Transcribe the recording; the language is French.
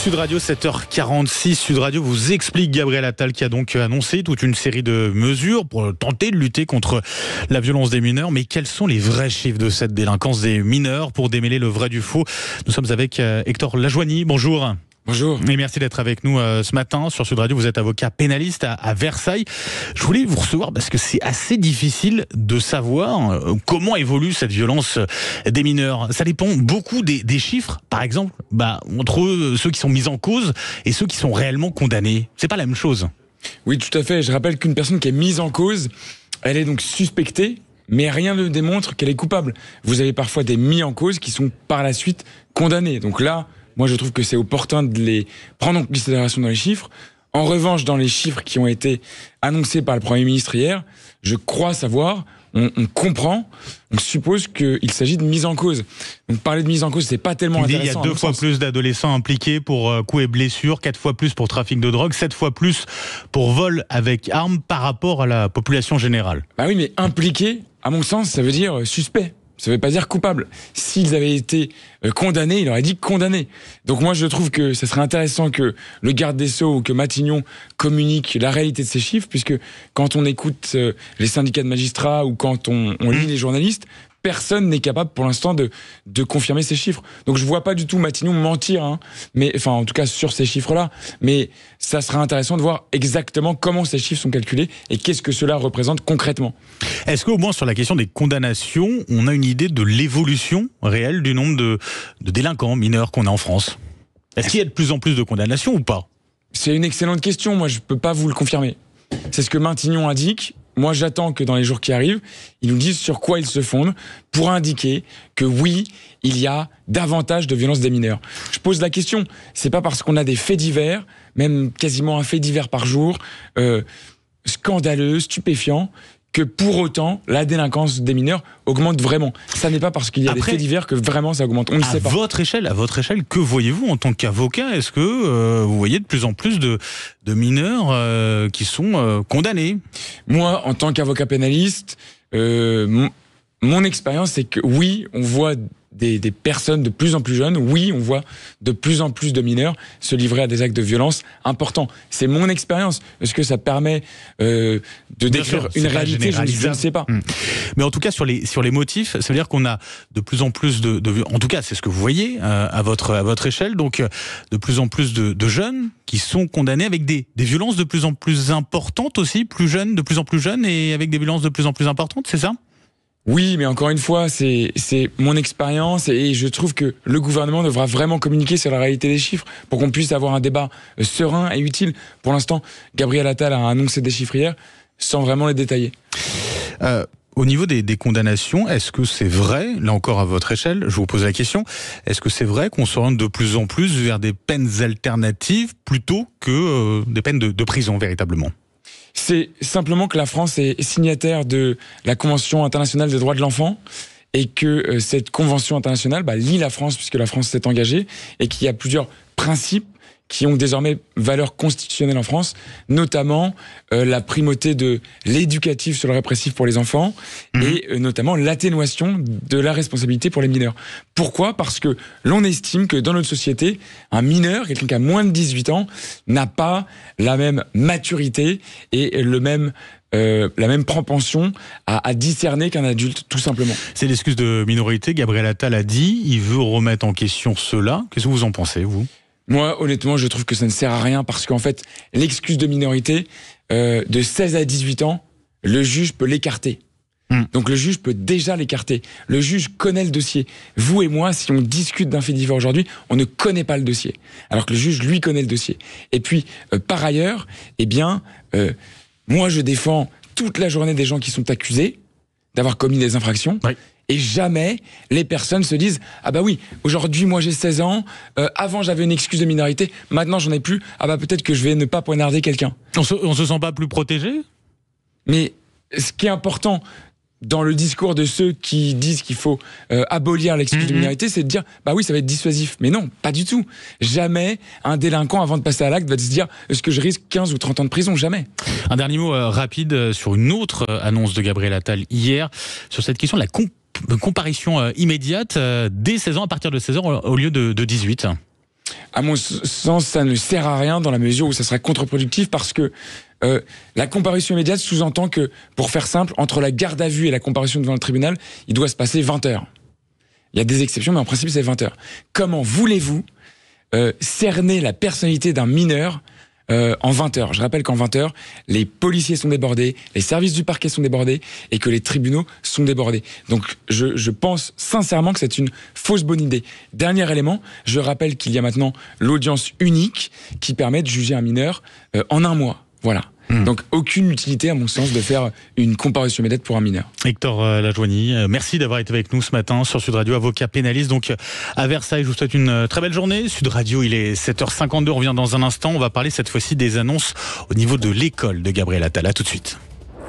Sud Radio, 7h46. Sud Radio vous explique Gabriel Attal qui a donc annoncé toute une série de mesures pour tenter de lutter contre la violence des mineurs. Mais quels sont les vrais chiffres de cette délinquance des mineurs pour démêler le vrai du faux? Nous sommes avec Hector Lajoigny. Bonjour. Bonjour. Et merci d'être avec nous ce matin sur Sud Radio. Vous êtes avocat pénaliste à Versailles. Je voulais vous recevoir parce que c'est assez difficile de savoir comment évolue cette violence des mineurs. Ça dépend beaucoup des chiffres, par exemple, entre ceux qui sont mis en cause et ceux qui sont réellement condamnés. C'est pas la même chose. Oui, tout à fait. Je rappelle qu'une personne qui est mise en cause, elle est donc suspectée, mais rien ne démontre qu'elle est coupable. Vous avez parfois des mis en cause qui sont par la suite condamnés. Donc là, moi, je trouve que c'est opportun de les prendre en considération dans les chiffres. En revanche, dans les chiffres qui ont été annoncés par le Premier ministre hier, je crois savoir, on comprend, on suppose qu'il s'agit de mise en cause. Donc parler de mise en cause, c'est pas tellement intéressant. Il y a 2 fois plus d'adolescents impliqués pour coups et blessures, 4 fois plus pour trafic de drogue, 7 fois plus pour vol avec armes par rapport à la population générale. Bah oui, mais impliqué, à mon sens, ça veut dire suspect. Ça ne veut pas dire coupable. S'ils avaient été condamnés, il aurait dit condamnés. Donc moi, je trouve que ça serait intéressant que le garde des Sceaux ou que Matignon communique la réalité de ces chiffres, puisque quand on écoute les syndicats de magistrats ou quand on lit les journalistes, personne n'est capable pour l'instant de confirmer ces chiffres. Donc je vois pas du tout Matignon mentir, mais enfin en tout cas sur ces chiffres-là. Mais ça sera intéressant de voir exactement comment ces chiffres sont calculés et qu'est-ce que cela représente concrètement. Est-ce qu'au moins sur la question des condamnations, on a une idée de l'évolution réelle du nombre de délinquants mineurs qu'on a en France? Est-ce qu'il y a de plus en plus de condamnations ou pas? C'est une excellente question. Moi, je peux pas vous le confirmer. C'est ce que Matignon indique. Moi, j'attends que dans les jours qui arrivent, ils nous disent sur quoi ils se fondent pour indiquer que oui, il y a davantage de violences des mineurs. Je pose la question, c'est pas parce qu'on a des faits divers, même quasiment un fait divers par jour, scandaleux, stupéfiant, que pour autant, la délinquance des mineurs augmente vraiment. Ça n'est pas parce qu'il y a des faits divers que vraiment ça augmente. On ne sait pas. À votre échelle, que voyez-vous en tant qu'avocat? Est-ce que vous voyez de plus en plus de mineurs qui sont condamnés? Moi, en tant qu'avocat pénaliste, mon expérience, c'est que oui, on voit des personnes de plus en plus jeunes, oui, on voit de plus en plus de mineurs se livrer à des actes de violence importants. C'est mon expérience. Est-ce que ça permet de décrire une réalité? Je ne sais pas. Mais en tout cas, sur les motifs, ça veut dire qu'on a de plus en plus en tout cas, c'est ce que vous voyez à votre échelle, donc de plus en plus de jeunes qui sont condamnés avec des violences de plus en plus importantes aussi, de plus en plus jeunes et avec des violences de plus en plus importantes, c'est ça? Oui, mais encore une fois, c'est mon expérience et je trouve que le gouvernement devra vraiment communiquer sur la réalité des chiffres pour qu'on puisse avoir un débat serein et utile. Pour l'instant, Gabriel Attal a annoncé des chiffres hier sans vraiment les détailler. Au niveau des condamnations, est-ce que c'est vrai, là encore à votre échelle, je vous pose la question, est-ce que c'est vrai qu'on s'oriente de plus en plus vers des peines alternatives plutôt que des peines de prison véritablement? C'est simplement que la France est signataire de la Convention internationale des droits de l'enfant et que cette convention internationale lie la France puisque la France s'est engagée et qu'il y a plusieurs principes qui ont désormais valeur constitutionnelle en France, notamment la primauté de l'éducatif sur le répressif pour les enfants et notamment l'atténuation de la responsabilité pour les mineurs. Pourquoi ? Parce que l'on estime que dans notre société, un mineur, quelqu'un qui a moins de 18 ans, n'a pas la même maturité et la même propension à discerner qu'un adulte, tout simplement. C'est l'excuse de minorité, Gabriel Attal a dit, il veut remettre en question cela. Qu'est-ce que vous en pensez, vous ? Moi, honnêtement, je trouve que ça ne sert à rien parce qu'en fait, l'excuse de minorité, de 16 à 18 ans, le juge peut l'écarter. Donc le juge peut déjà l'écarter. Le juge connaît le dossier. Vous et moi, si on discute d'un fait divers aujourd'hui, on ne connaît pas le dossier. Alors que le juge, lui, connaît le dossier. Et puis, par ailleurs, moi, je défends toute la journée des gens qui sont accusés d'avoir commis des infractions. Oui. Et jamais les personnes se disent « Ah bah oui, aujourd'hui moi j'ai 16 ans, avant j'avais une excuse de minorité, maintenant j'en ai plus, ah bah peut-être que je vais ne pas poignarder quelqu'un. » On se sent pas plus protégé ? Mais ce qui est important dans le discours de ceux qui disent qu'il faut abolir l'excuse de minorité, c'est de dire « Bah oui, ça va être dissuasif. » Mais non, pas du tout. Jamais un délinquant, avant de passer à l'acte, va se dire « Est-ce que je risque 15 ou 30 ans de prison ?» Jamais. Un dernier mot rapide sur une autre annonce de Gabriel Attal hier, sur cette question de la comparution immédiate dès 16 ans, à partir de 16 ans au lieu de 18. à mon sens, ça ne sert à rien dans la mesure où ça sera contre-productif parce que la comparution immédiate sous-entend que, pour faire simple, entre la garde à vue et la comparution devant le tribunal, il doit se passer 20 heures. Il y a des exceptions, mais en principe, c'est 20 heures. Comment voulez-vous cerner la personnalité d'un mineur en 20 heures? Je rappelle qu'en 20 heures, les policiers sont débordés, les services du parquet sont débordés et que les tribunaux sont débordés. Donc je pense sincèrement que c'est une fausse bonne idée. Dernier élément, je rappelle qu'il y a maintenant l'audience unique qui permet de juger un mineur en 1 mois. Voilà. Donc aucune utilité à mon sens de faire une comparution immédiate pour un mineur. Hector Lajoigny, merci d'avoir été avec nous ce matin sur Sud Radio, avocat pénaliste donc à Versailles. Je vous souhaite une très belle journée. Sud Radio, il est 7h52, on revient dans un instant. On va parler cette fois-ci des annonces au niveau de l'école de Gabriel Attal. À tout de suite.